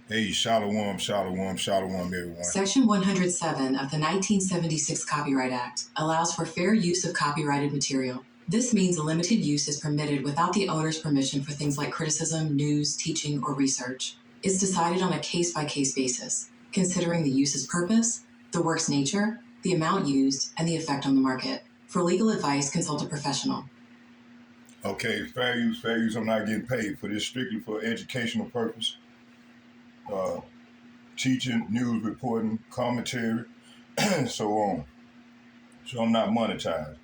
Hey, shalom, shalom, shalom, everyone. Section 107 of the 1976 Copyright Act allows for fair use of copyrighted material. This means a limited use is permitted without the owner's permission for things like criticism, news, teaching, or research. It's decided on a case-by-case basis, considering the use's purpose, the work's nature, the amount used, and the effect on the market. For legal advice, consult a professional. Okay, fair use, fair use. I'm not getting paid for this, strictly for educational purpose. Teaching, news reporting, commentary, and so on. So I'm not monetized.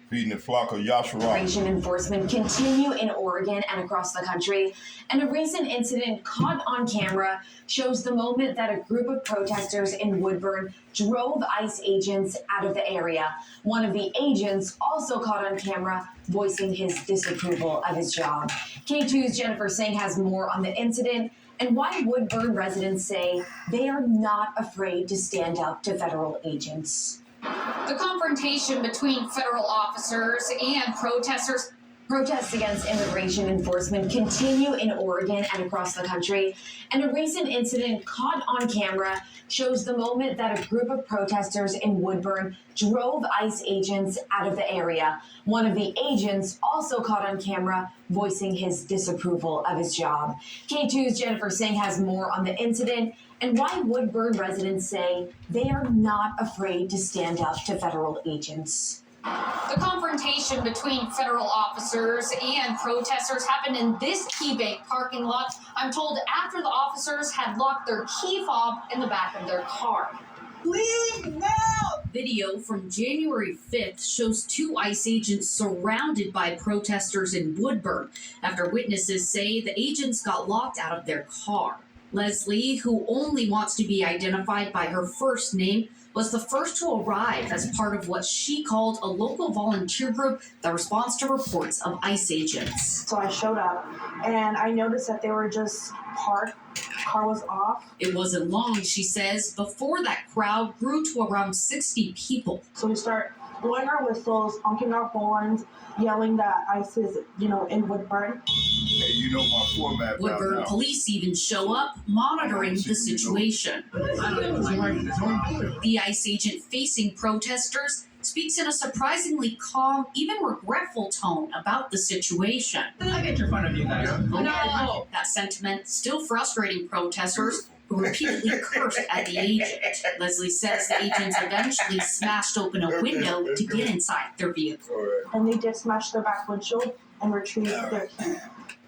Feeding the flock of YAHAWAH. Immigration enforcement continue in Oregon and across the country. And a recent incident caught on camera shows the moment that a group of protesters in Woodburn drove ICE agents out of the area. One of the agents also caught on camera voicing his disapproval of his job. K2's Jennifer Singh has more on the incident and why Woodburn residents say they are not afraid to stand up to federal agents. The confrontation between federal officers and protesters. Protests against immigration enforcement continue in Oregon and across the country, and a recent incident caught on camera shows the moment that a group of protesters in Woodburn drove ICE agents out of the area. One of the agents also caught on camera voicing his disapproval of his job. K2's Jennifer Singh has more on the incident and why Woodburn residents say they are not afraid to stand up to federal agents. The confrontation between federal officers and protesters happened in this key bank parking lot. I'm told after the officers had locked their key fob in the back of their car. Leave now! Video from January 5th shows two ICE agents surrounded by protesters in Woodburn after witnesses say the agents got locked out of their car. Leslie, who only wants to be identified by her first name, was the first to arrive as part of what she called a local volunteer group that responds to reports of ICE agents. So I showed up and I noticed that they were just parked. Car was off. It wasn't long, she says, before that crowd grew to around 60 people. So we start blowing our whistles, honking our horns, yelling that ICE is, in Woodburn. Hey, you know my format. Woodburn police even show up, monitoring the situation. The ICE agent facing protesters speaks in a surprisingly calm, even regretful tone about the situation. I get your fun of you guys. No! That sentiment still frustrating protesters who repeatedly cursed at the agent. Leslie says the agents eventually smashed open a window to get inside their vehicle. And they did smash their back windshield and retrieve their key.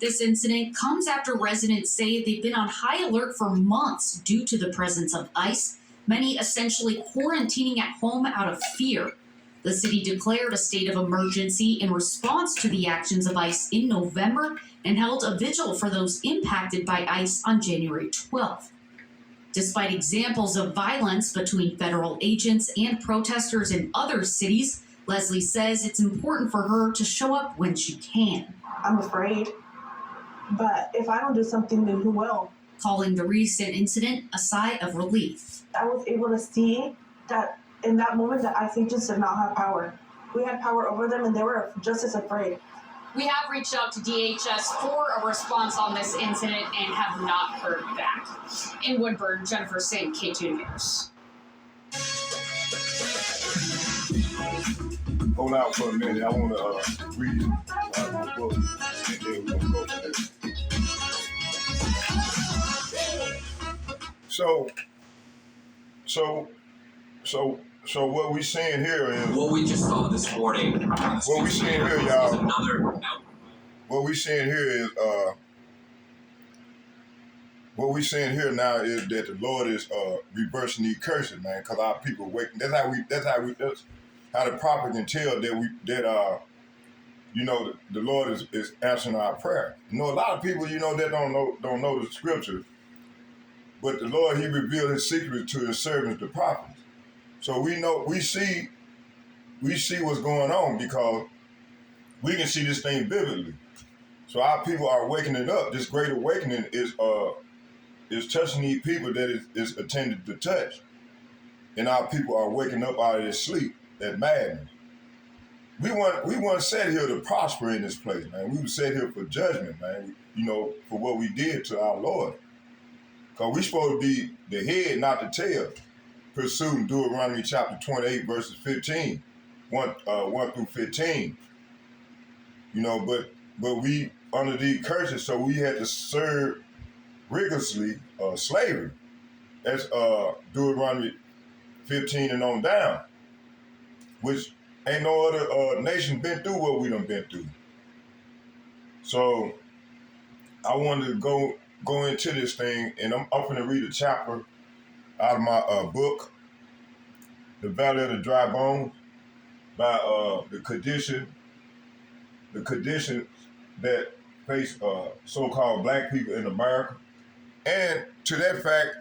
This incident comes after residents say they've been on high alert for months due to the presence of ICE, many essentially quarantining at home out of fear. The city declared a state of emergency in response to the actions of ICE in November and held a vigil for those impacted by ICE on January 12th. Despite examples of violence between federal agents and protesters in other cities, Leslie says it's important for her to show up when she can. I'm afraid, but if I don't do something, then who will? Calling the recent incident a sigh of relief. I was able to see that in that moment that ICE agents did not have power. We had power over them and they were just as afraid. We have reached out to DHS for a response on this incident and have not heard back. In Woodburn, Jennifer Singh, K2 News. Hold out for a minute. I want to read my book, and then we're going to go from there. So what we seeing here is what we just saw this morning. What we seeing here, y'all. Another. What we seeing here is what we seeing here now is that the Lord is reversing these curses, man. Because our people waiting. That's how the prophet can tell that the Lord is answering our prayer. A lot of people that don't know the scriptures, but the Lord, He revealed His secrets to His servants, the prophets. So we see what's going on because we can see this thing vividly. So our people are waking up. This great awakening is touching these people that is intended to touch, and our people are waking up out of their sleep, that madness. we weren't set here to prosper in this place, man. We were set here for judgment, man. You know, for what we did to our Lord. Because we supposed to be the head, not the tail. Pursuing Deuteronomy chapter 28, verses 15, 1 through 15. You know, but we under these curses, so we had to serve rigorously slavery. That's Deuteronomy 15 and on down, which ain't no other nation been through what we done been through. So I wanted to go into this thing, and I'm going to read a chapter out of my book, The Valley of the Dry Bones, by the conditions that face so-called black people in America, and to that fact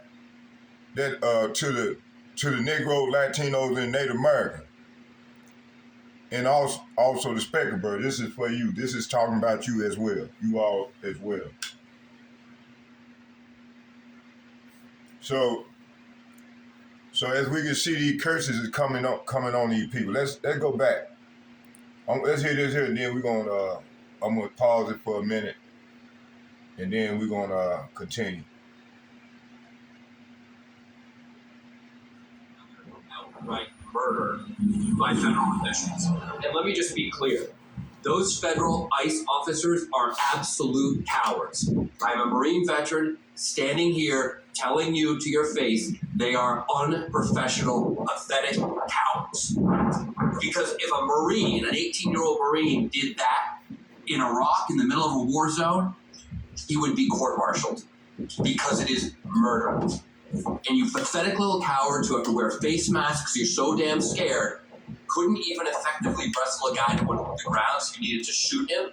that to the Negro, Latinos, and Native American, and also the Spectre Bird. This is for you. This is talking about you as well. You all as well. So as we can see, these curses is coming on these people. Let's go back. Let's hear this here, and then I'm gonna pause it for a minute, and then we're gonna continue. Outright murder by federal officials. And let me just be clear. Those federal ICE officers are absolute cowards. I'm a Marine veteran standing here telling you to your face they are unprofessional, pathetic cowards. Because if a Marine, an 18-year-old Marine, did that in Iraq in the middle of a war zone, he would be court-martialed because it is murder. And you pathetic little cowards who have to wear face masks because you're so damn scared, couldn't even effectively wrestle a guy to the ground, so you needed to shoot him.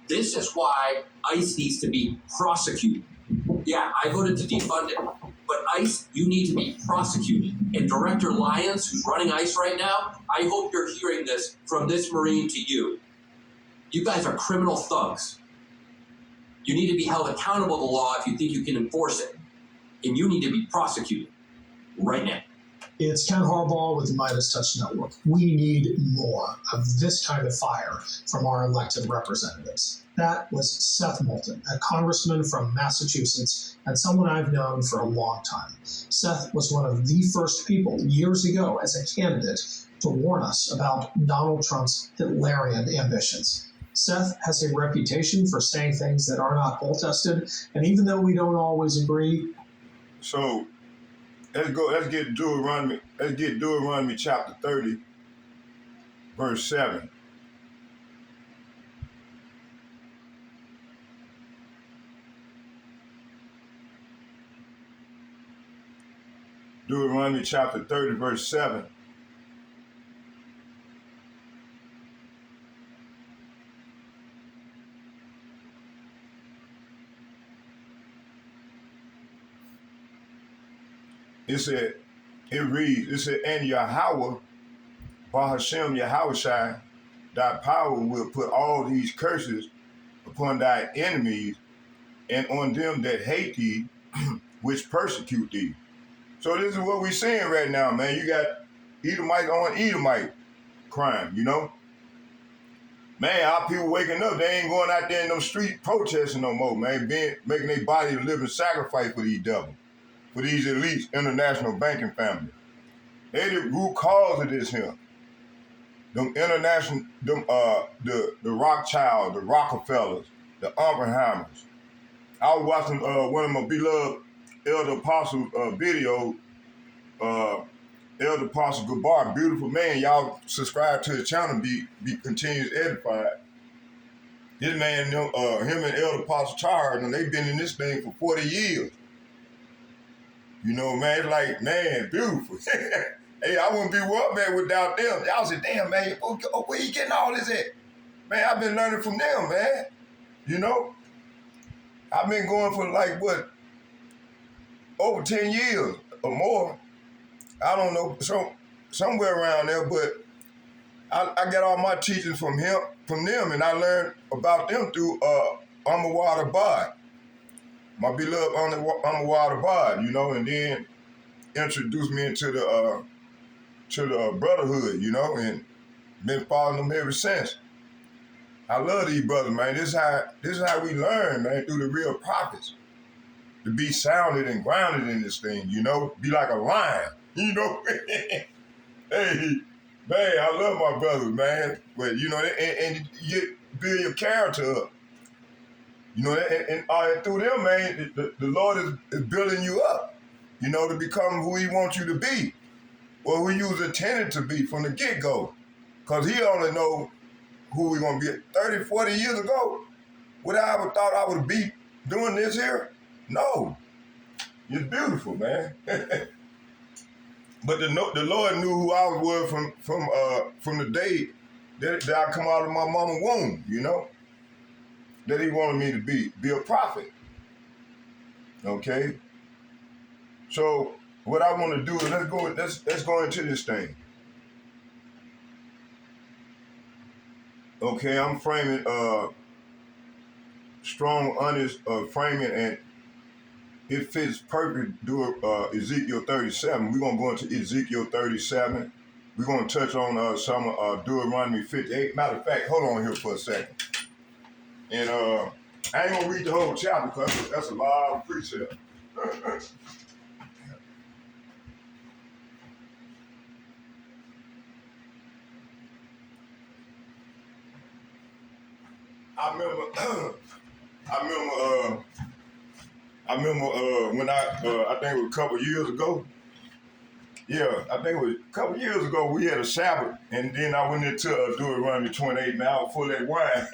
This is why ICE needs to be prosecuted. Yeah, I voted to defund it, but ICE, you need to be prosecuted. And Director Lyons, who's running ICE right now, I hope you're hearing this from this Marine to you. You guys are criminal thugs. You need to be held accountable to the law if you think you can enforce it. And you need to be prosecuted right now. It's Ken Harbaugh with the Midas Touch Network. We need more of this kind of fire from our elected representatives. That was Seth Moulton, a congressman from Massachusetts and someone I've known for a long time. Seth was one of the first people years ago as a candidate to warn us about Donald Trump's Hitlerian ambitions. Seth has a reputation for saying things that are not poll-tested, and even though we don't always agree. So let's get Deuteronomy chapter 30, verse 7. Deuteronomy chapter 30, verse 7. It reads, and YAHAWAH, Bahashem Yahawashi, thy power will put all these curses upon thy enemies and on them that hate thee, which persecute thee. So this is what we're seeing right now, man. You got Edomite on Edomite crime, you know? Man, our people waking up, they ain't going out there in them streets protesting no more, man, making their body a living sacrifice for these devils, for these elites, international banking families. They the root cause of this here. Them international, the Rothschild, the Rockefellers, the Oppenheimers. I was watching one of my beloved Elder Apostle video, Elder Apostle Gabar, beautiful man. Y'all subscribe to his channel, be continuous edified. This man, him and Elder Apostle Charles, and they've been in this thing for 40 years. You know, man, it's like, man, beautiful. Hey, I wouldn't be where I'm at without them. Y'all say, damn, man, where you getting all this at? Man, I've been learning from them, man. You know? I've been going for like, what, over 10 years or more. I don't know, somewhere around there, but I got all my teachings from them, and I learned about them through YAHAWAH Bod, my beloved YAHAWAH Bod, you know, and then introduced me into the brotherhood, you know, and Been following them ever since. I love these brothers, man. This is how we learn, man, through the real prophets. To be sounded and grounded in this thing, you know? Be like a lion, you know? Hey, man, I love my brothers, man. But, you know, and you build your character up. You know, and through them, man, the Lord is building you up, you know, to become who he wants you to be, or who you was intended to be from the get-go. Because he only know who we're going to be. 30, 40 years ago, would I ever thought I would be doing this here? No. It's beautiful, man. But the Lord knew who I was from the day that I come out of my mama's womb, you know? That he wanted me to be a prophet. Okay? So what I want to do is let's go into this thing. Okay, I'm framing strong, honest framing, and it fits perfect to Ezekiel 37. We're going to go into Ezekiel 37. We're going to touch on some Deuteronomy 58. Matter of fact, hold on here for a second. And I ain't going to read the whole chapter because that's a lot of precept. I remember when I think it was a couple years ago. Yeah, I think it was a couple years ago we had a Sabbath, and then I went into Deuteronomy 28. Man, I was full of that wine.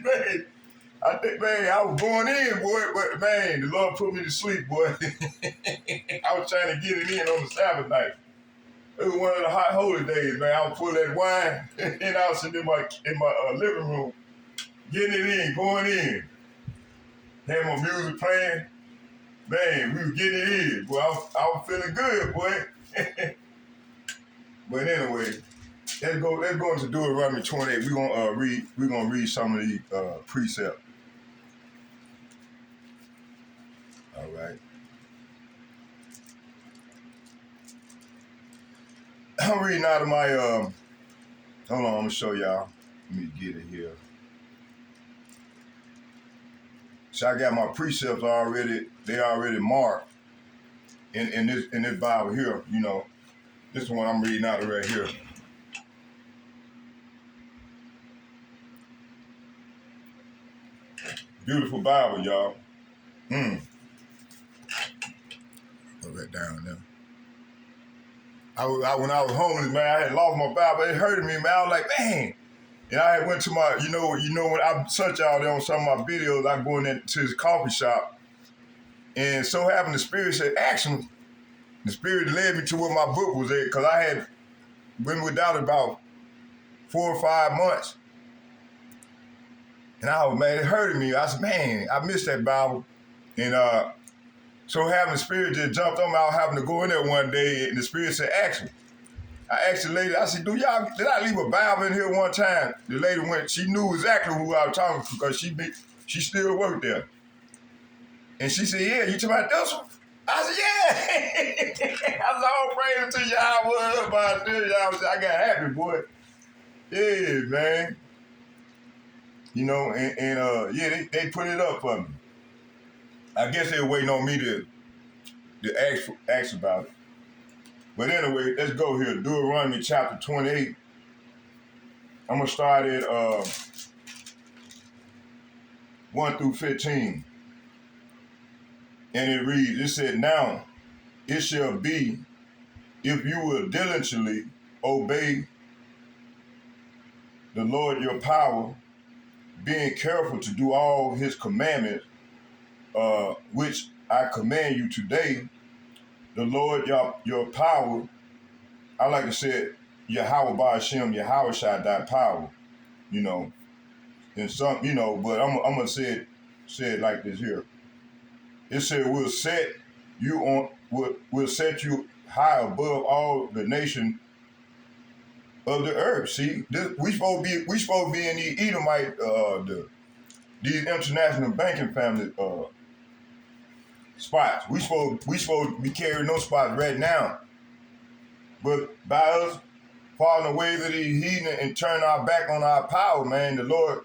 Man, I think, man, I was going in, boy, but man, the Lord put me to sleep, boy. I was trying to get it in on the Sabbath night. It was one of the hot holy days, man. I was full of that wine, and I was sitting in my living room, getting it in, going in. Had my music playing. Man, we was getting it in. Boy, I was feeling good, boy. But anyway, let's go into Deuteronomy 28. We're gonna read some of these precepts. All right. I'm reading out of my hold on, I'm gonna show y'all. Let me get it here. So I got my precepts already, they already marked in this Bible here, you know. This is the one I'm reading out of right here. Beautiful Bible, y'all. Put that down there. When I was homeless, man, I had lost my Bible. It hurted me, man. I was like, man. And I had went to my, you know, when I search out there on some of my videos, I go into his coffee shop. And so happened the Spirit said, action. The Spirit led me to where my book was at, because I had been without it about 4 or 5 months. And I was, man, it hurted me. I said, man, I missed that Bible. And so having the Spirit just jumped on me, I was having to go in there one day, and the Spirit said, action. I asked the lady, I said, did I leave a Bible in here one time? The lady went, she knew exactly who I was talking to because she still worked there. And she said, yeah, you talking about this one? I said, yeah. I said, all praise to YAHAWAH, about this. I got happy, boy. Yeah, man. You know, and yeah, they put it up for me. I guess they were waiting on me to ask about it. But anyway, let's go here. Deuteronomy chapter 28. I'm going to start at 1 through 15. And it reads, it said, now it shall be, if you will diligently obey the Lord your power, being careful to do all his commandments, which I command you today, the Lord your power, I like to say it, YAHAWAH by Hashem, YAHAWAH Shaddai power, you know. And some, you know, but I'm gonna say it like this here. It said we'll set you high above all the nation of the earth. See, we supposed to be in the Edomite, these international banking family spots. We supposed to be carrying those spots right now. But by us falling away to these heathen and turn our back on our power, man, the Lord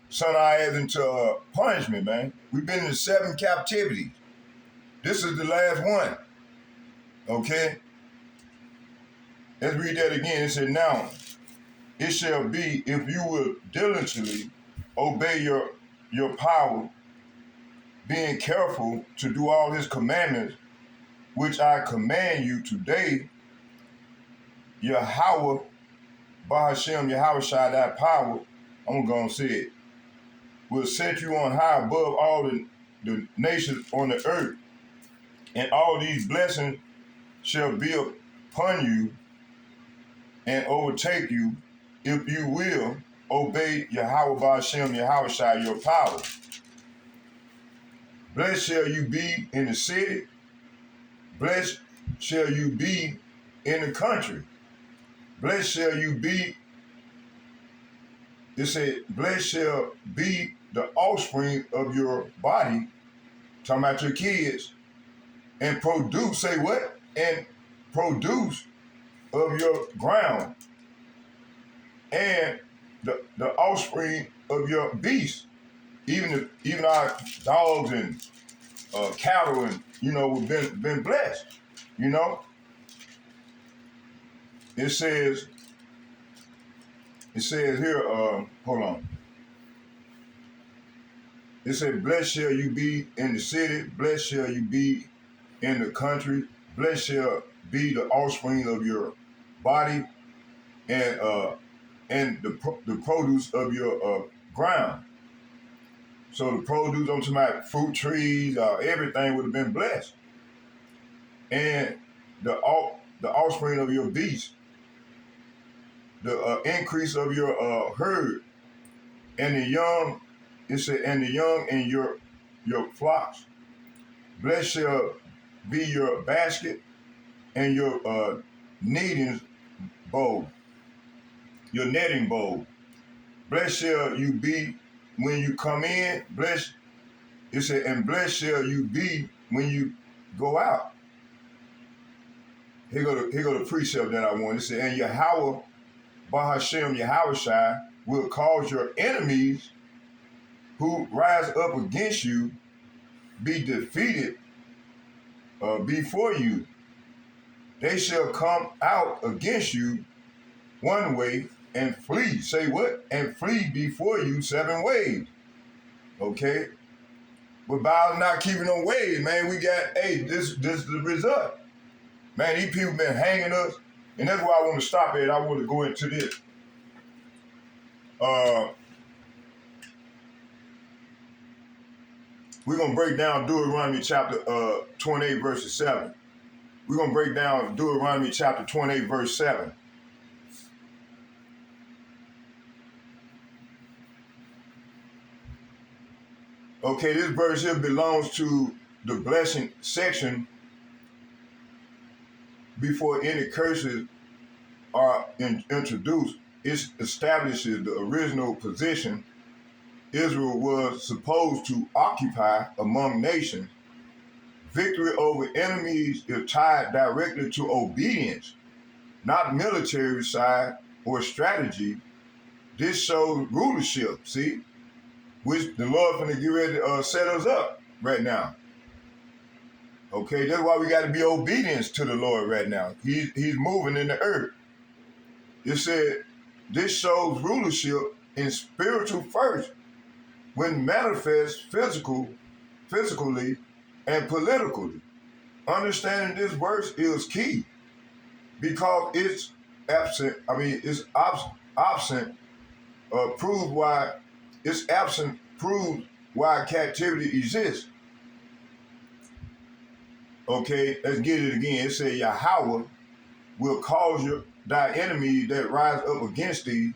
sent our ass into punishment, man. We've been in 7 captivities. This is the last one. Okay? Let's read that again. It said, now, it shall be if you will diligently obey your power, being careful to do all his commandments, which I command you today, YAHAWAH, Bahashem, Yahweh Shai, thy power, I'm going to say it, will set you on high above all the nations on the earth, and all these blessings shall be upon you and overtake you if you will obey Yahweh Bahashem, Yahweh Shai, your power. Blessed shall you be in the city, blessed shall you be in the country. Blessed shall you be, it said, blessed shall be the offspring of your body, talking about your kids, and produce, say what? And produce of your ground, and the offspring of your beasts, even our dogs and cattle, and we've been blessed. It says here, hold on. It said, blessed shall you be in the city, blessed shall you be in the country, blessed shall be the offspring of your body, and the produce of your ground. So the produce, I'm talking about fruit trees, everything would have been blessed. And the offspring of your beasts, the increase of your herd, and the young, it said, and the young in your flocks. Blessed shall be your basket and your kneading bowl, your netting bowl. Blessed shall you be when you come in. Blessed, it said, and blessed shall you be when you go out. Here go the precept that I want. It said, and Yahweh, Bahashem, Yahweh Shai, will cause your enemies who rise up against you be defeated before you. They shall come out against you one way and flee. Say what? And flee before you 7 ways. Okay? But by not keeping no ways, man, we got, this is the result. Man, these people been hanging us, and that's why I want to stop it. I want to go into this. We're going to break down Deuteronomy chapter 28, verses 7. We're going to break down Deuteronomy chapter 28, verse 7. Okay, this verse here belongs to the blessing section before any curses are introduced. It establishes the original position Israel was supposed to occupy among nations. Victory over enemies is tied directly to obedience, not military side or strategy. This shows rulership, see, which the Lord finna get ready to set us up right now. Okay, that's why we got to be obedient to the Lord right now. He's moving in the earth. It said, this shows rulership in spiritual first, when manifest physically and politically. Understanding this verse is key because it's absent. It's absent. Proves why it's absent. Proves why captivity exists. Okay, let's get it again. It says Yahweh will cause thy enemy that rise up against thee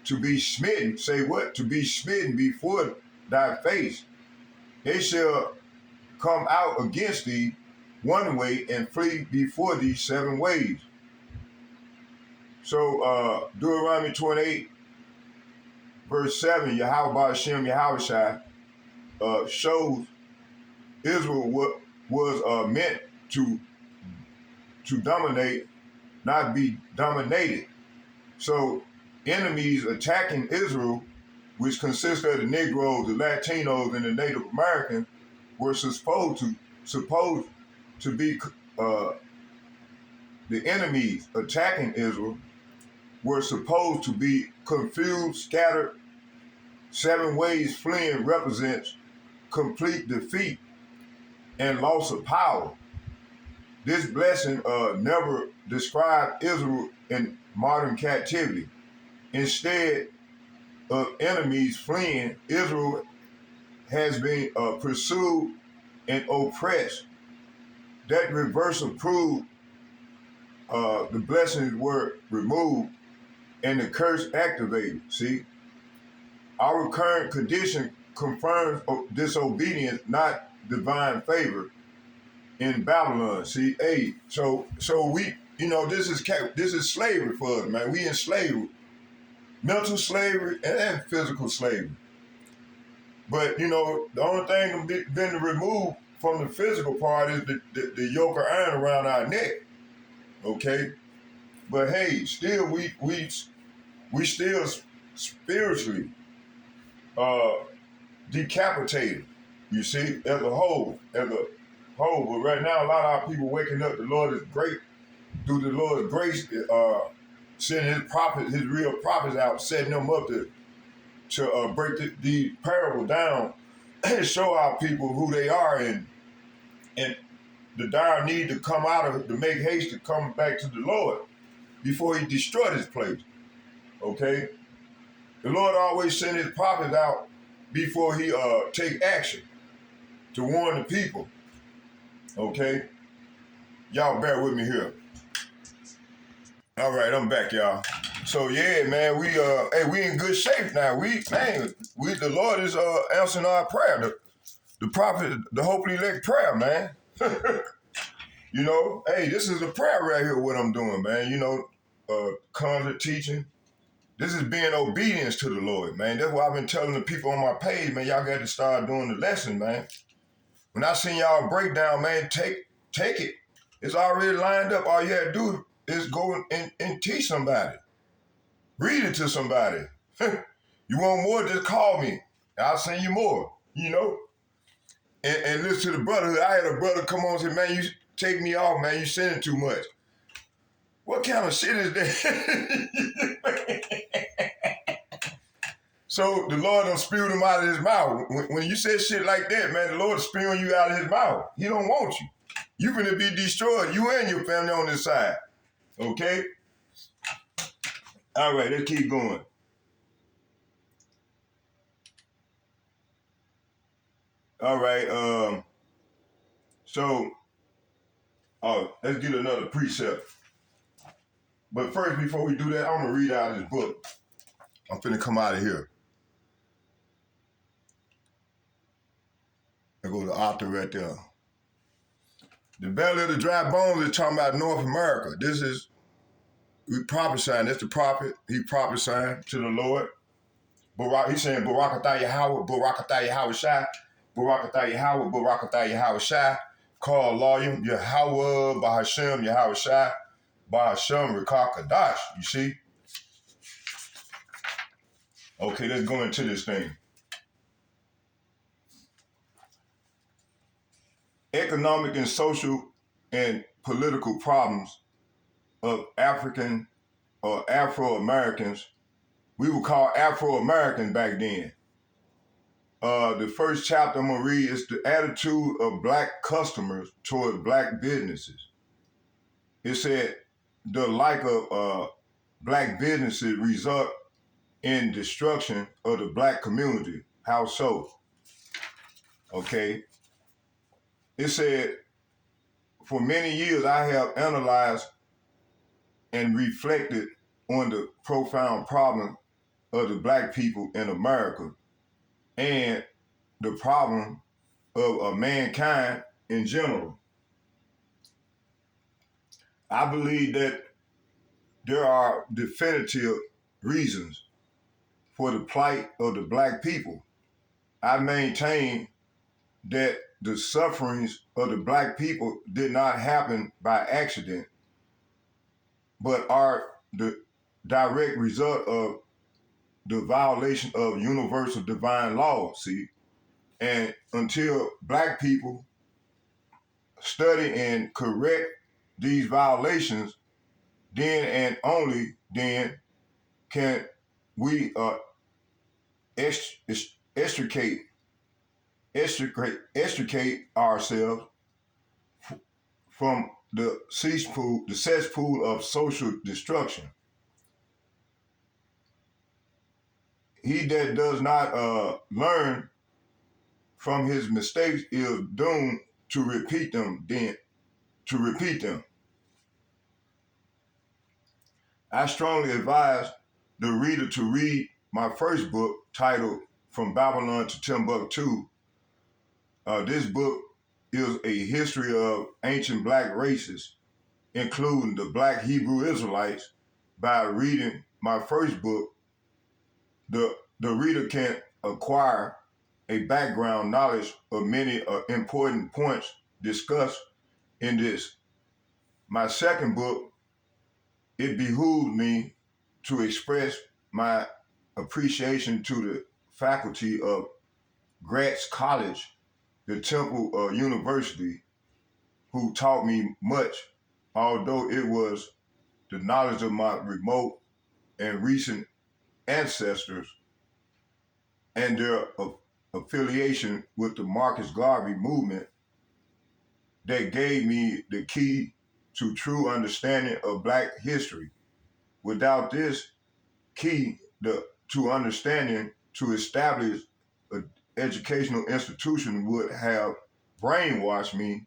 to be smitten. Say what? To be smitten before thy face. They shall come out against thee one way and flee before thee 7 ways. So Deuteronomy 28, verse 7, Yahweh Bahashem, Yahweh Shai, shows Israel was meant to dominate, not be dominated. So enemies attacking Israel, which consists of the Negroes, the Latinos, and the Native Americans, were supposed to be the enemies attacking Israel were supposed to be confused, scattered. 7 ways fleeing represents complete defeat and loss of power. This blessing never described Israel in modern captivity. Instead of enemies fleeing, Israel has been pursued and oppressed. That reversal proved the blessings were removed and the curse activated. See, our current condition confirms disobedience, not divine favor in Babylon. See, hey, so we, this is slavery for us, man. We in slavery, mental slavery and physical slavery. But the only thing been removed from the physical part is the yoke of iron around our neck. Okay, but hey, still we still spiritually decapitated. You see, as a whole. But right now, a lot of our people waking up. The Lord is great. Through the Lord's grace, sending his real prophets out, setting them up to break the parable down and show our people who they are and the dire need to come out of it, to make haste to come back to the Lord before he destroyed his place. Okay? The Lord always send his prophets out before he take action to warn the people. Okay? Y'all bear with me here. All right, I'm back, y'all. So yeah, man, we in good shape now. The Lord is answering our prayer. The prophet, the hopefully elect prayer, man. Hey, this is a prayer right here, what I'm doing, man. Content teaching. This is being obedience to the Lord, man. That's why I've been telling the people on my page, man, y'all got to start doing the lesson, man. When I send y'all a breakdown, man, take it. It's already lined up. All you have to do is go and teach somebody. Read it to somebody. You want more, just call me. I'll send you more, And listen to the brotherhood. I had a brother come on and say, man, you take me off, man. You sending too much. What kind of shit is that? So the Lord done spewed him out of his mouth. When you say shit like that, man, the Lord is spewing you out of his mouth. He don't want you. You're going to be destroyed, you and your family on this side. Okay? All right, let's keep going. All right, let's get another precept. But first, before we do that, I'm going to read out of this book. I'm finna come out of here. There go the author right there. The Belly of the Dry Bones is talking about North America. We prophesying. That's the prophet. He prophesying to the Lord. He's saying, Barakatah Yahawah, Barakatah Yahawah Shai, Barakatah Yahawah, Barakatah Yahawah Shai. Call lawyer, Yahawah, Bahashem, Yahawah Shai, Bahashem, Rekah Kadash. You see? Okay, let's go into this thing. Economic and social and political problems of African or Afro-Americans. We would call Afro-Americans back then. The first chapter I'm going to read is the attitude of black customers toward black businesses. It said the lack of black businesses result in destruction of the black community. How so? Okay. It said, for many years I have analyzed and reflected on the profound problem of the black people in America and the problem of mankind in general. I believe that there are definitive reasons for the plight of the black people. I maintain that the sufferings of the black people did not happen by accident, but are the direct result of the violation of universal divine law, see? And until black people study and correct these violations, then and only then can we extricate ourselves from the cesspool of social destruction. He that does not learn from his mistakes is doomed to repeat them. I strongly advise the reader to read my first book titled From Babylon to Timbuktu. This book is a history of ancient black races, including the Black Hebrew Israelites. By reading my first book, the reader can acquire a background knowledge of many important points discussed in this. My second book, it behooves me to express my appreciation to the faculty of Gratz College, the Temple University, who taught me much, although it was the knowledge of my remote and recent ancestors and their affiliation with the Marcus Garvey movement that gave me the key to true understanding of Black history. Without this key to understanding, to establish an educational institution would have brainwashed me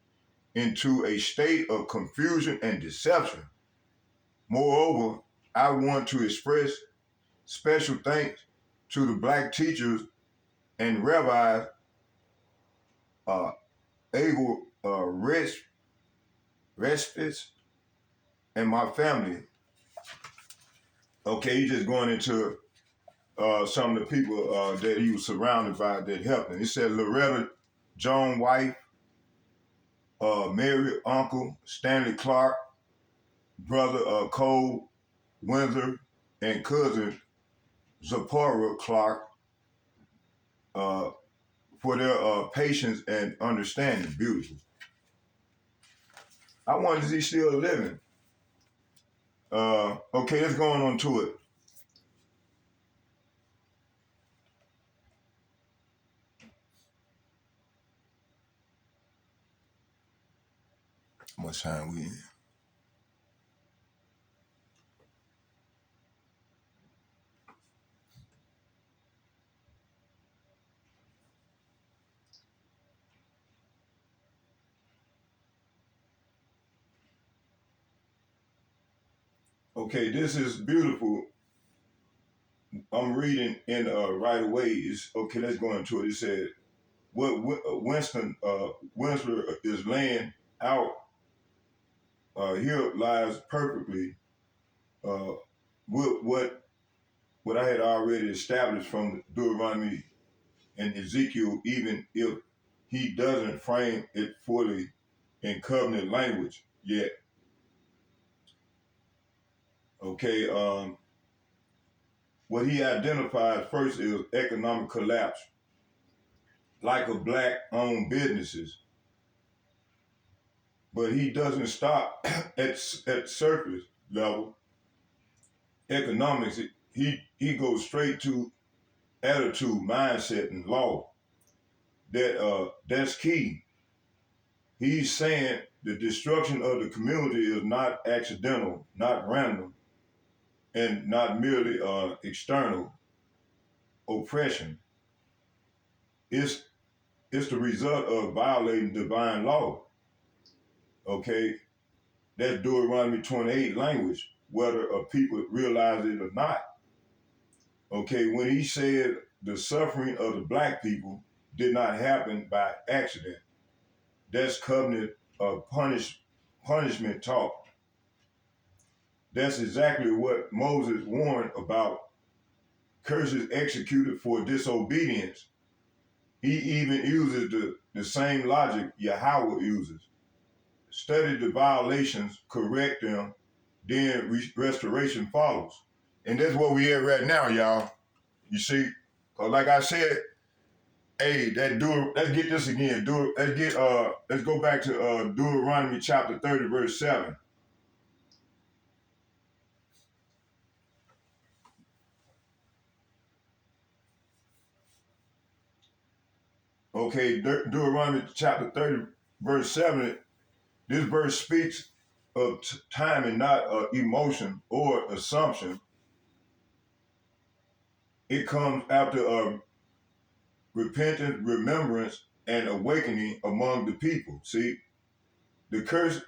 into a state of confusion and deception. Moreover, I want to express special thanks to the Black teachers and rabbis able Respits and my family. Okay, he's just going into some of the people that he was surrounded by that helped him. He said Loretta Joan wife, Mary uncle, Stanley Clark, brother Cole Windsor, and cousin Zipporah Clark for their patience and understanding. Beautiful. I wonder, is he still living? Okay, let's go on to it. How much time we in? Okay, this is beautiful. I'm reading in right away. Okay, let's go into it. It said, what Winston is laying out here lies perfectly with what I had already established from Deuteronomy and Ezekiel, even if he doesn't frame it fully in covenant language yet. Okay, what he identifies first is economic collapse, like of Black-owned businesses. But he doesn't stop at surface level economics. He goes straight to attitude, mindset, and law. That's key. He's saying the destruction of the community is not accidental, not random, and not merely external oppression. It's the result of violating divine law. Okay, that's Deuteronomy 28 language, whether a people realize it or not. Okay, when he said the suffering of the Black people did not happen by accident, that's covenant punishment talk. That's exactly what Moses warned about, curses executed for disobedience. He even uses the same logic YAHAWAH uses. Study the violations, correct them, then restoration follows. And that's where we at right now, y'all. You see? Cause like I said, hey, let's get this again. Let's go back to Deuteronomy chapter 30, verse 7. Okay, Deuteronomy chapter 30, verse 7. This verse speaks of time and not emotion or assumption. It comes after a repentance, remembrance, and awakening among the people. See, the curse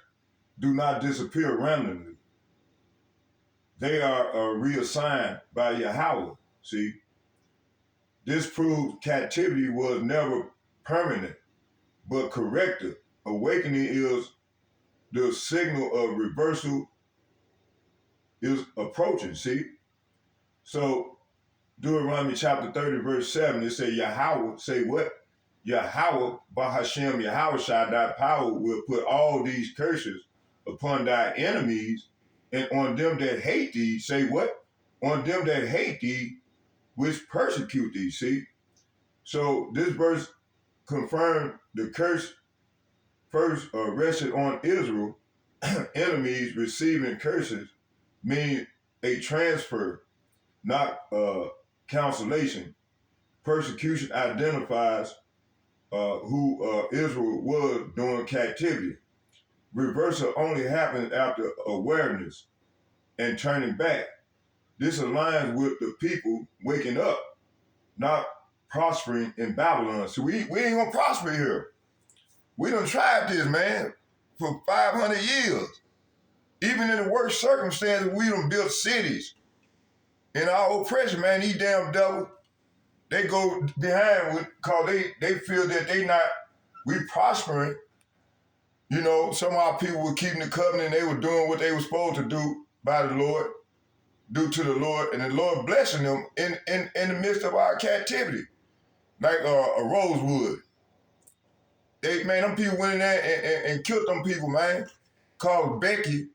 do not disappear randomly. They are reassigned by YAHAWAH. See, this proves captivity was never permanent, but corrective. Awakening is the signal of reversal is approaching. See, so Deuteronomy chapter 30, verse 7, it say YAHAWAH, say what? YAHAWAH, Bahashem, YAHAWAH, thy power will put all these curses upon thy enemies, and on them that hate thee, say what? On them that hate thee, which persecute thee, see? So this verse confirmed the curse first rested on Israel. Enemies receiving curses mean a transfer, not cancellation. Persecution identifies who Israel was during captivity. Reversal only happens after awareness and turning back. This aligns with the people waking up, not prospering in Babylon. So we ain't gonna prosper here. We done tried this, man, for 500 years. Even in the worst circumstances, we done built cities. In our oppression, man, these damn devils, they go behind because they feel that we prospering. You know, some of our people were keeping the covenant, they were doing what they were supposed to do by the Lord, due to the Lord, and the Lord blessing them in the midst of our captivity. Like a Rosewood. Them people went in there and killed them people, man. Called Becky.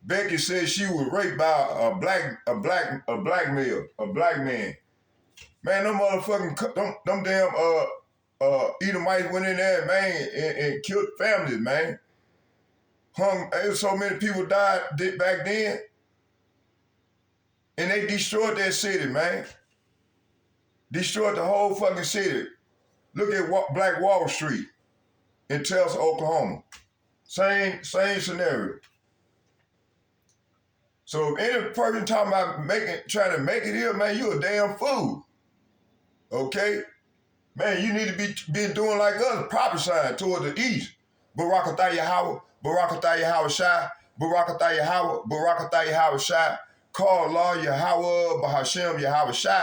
Becky said she was raped by a black man. Man, them motherfucking them damn Edomites went in there, man, and killed families, man. So many people died back then, and they destroyed that city, man. Destroyed the whole fucking city. Look at Black Wall Street in Tulsa, Oklahoma. Same scenario. So if any person talking about trying to make it here, man, you a damn fool. Okay? Man, you need to be doing like us, prophesying toward the east. Barakatah Yahawah, Barakatah Yahawah Shai, Barakatah Yahawah, Barakatah Yahawah Shai. Call Allah Yahawah, Bahashem Yahawah Shai.